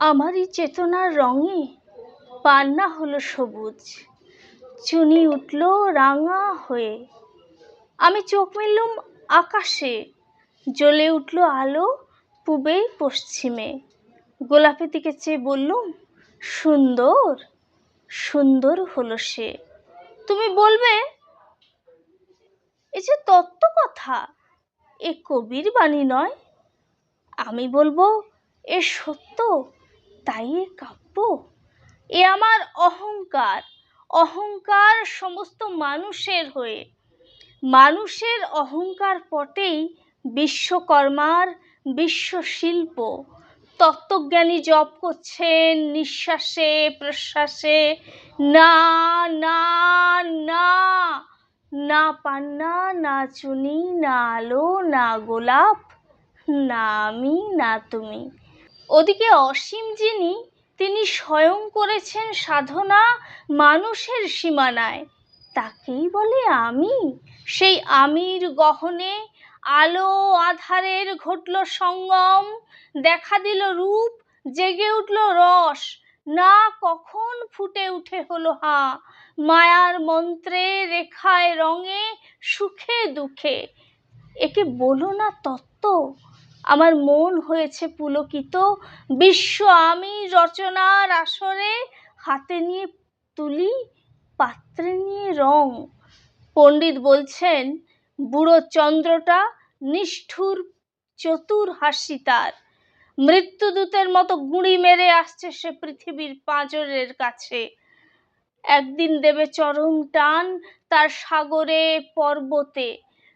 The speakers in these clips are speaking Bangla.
আমারই চেতনার রঙে পান্না হলো সবুজ, চুনি উঠল রাঙা হয়ে। আমি চোখ মেললুম আকাশে, জ্বলে উঠল আলো পূবে পশ্চিমে। গোলাপের দিকে চেয়ে বললুম, সুন্দর সুন্দর হলো সে। তুমি বলবে এ যে তত্ত্ব কথা, এ কবির বাণী নয়। আমি বলবো এ সত্য, তাই এ কাব্য। এ আমার অহংকার, অহংকার সমস্ত মানুষের হয়ে। মানুষের অহংকার পটেই বিশ্বকর্মার বিশ্বশিল্প। তত্ত্বজ্ঞানী জপ করছেন নিঃশ্বাসে প্রশ্বাসে, না না না, না পান্না, না চুনি, না আলো, না গোলাপ, না আমি, না তুমি। ওদিকে অসীম যিনি, তিনি স্বয়ং করেছেন সাধনা মানুষের সীমানায়, তাকেই বলে আমি। সেই আমির গহনে আলো আধারের ঘটল সঙ্গম, দেখা দিল রূপ, জেগে উঠল রস, না কখন ফুটে উঠে হলো হাঁ, মায়ার মন্ত্রে রেখায় রঙে সুখে দুঃখে। একে বলো না তত্ত্ব? আমার মন হয়েছে পুলকিত বিশ্ব আমি রচনার আসরে। হাতে নিয়ে তুলি, পাত্রে নিয়ে রং। পণ্ডিত বলছেন বুড়ো চন্দ্রটা নিষ্ঠুর, চতুর হাসি তার। মৃত্যুদূতের মতো গুঁড়ি মেরে আসছে সে পৃথিবীর পাঁজরের কাছে। একদিন দেবে চরম টান তার সাগরে পর্বতে।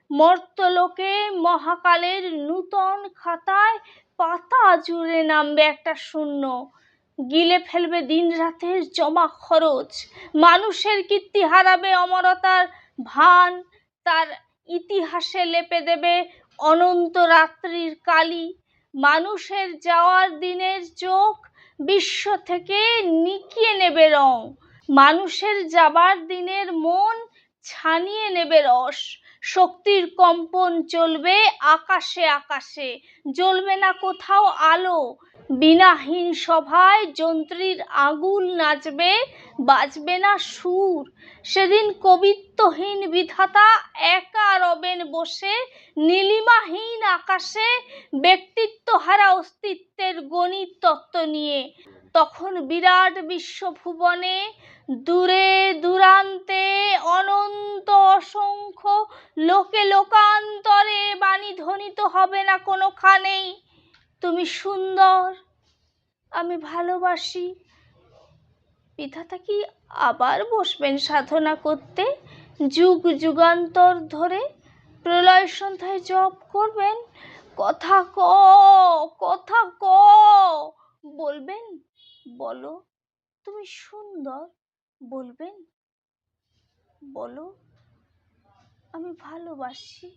মর্তলোকে মহাকালের নূতন খাতায় পাতা জুড়ে নামবে একটা শূন্য, গিলে ফেলবে দিন রাতের জমা খরচ। মানুষের কীর্তি হারাবে অমরতার ভান, তার ইতিহাসে লেপে দেবে অনন্ত রাত্রির কালি। মানুষের যাওয়ার দিনের চোখ বিশ্ব থেকে নিকিয়ে নেবে রং, মানুষের যাবার দিনের মন ছানিয়ে নেবে রস। শক্তির কম্পন চলবে আকাশে আকাশে, জ্বলবে না কোথাও আলো। বীণাহীন সভায় যন্ত্রীর আঙুল নাচবে, বাজবে না সুর। সেদিন কবিত্বহীন বিধাতা একা রবেন বসে নীলিমাহীন আকাশে, ব্যক্তিত্বহারা অস্তিত্বের গণিত তত্ত্ব নিয়ে। তখন বিরাট বিশ্বভুবনে দূরে দূরান্তে অনন্ত অসংখ্য লোকে লোকান্তরে বাণী ধ্বনিত হবে না কোনোখানেই, তুমি সুন্দর, আমি ভালোবাসি। বিধাতা কি আবার বসবেন সাধনা করতে যুগ যুগান্তর ধরে? প্রলয় সন্ধ্যায় জপ করবেন, কথা ক, কথা ক, বলবেন বলো তুমি সুন্দর, বলবেন বলো আমি ভালোবাসি।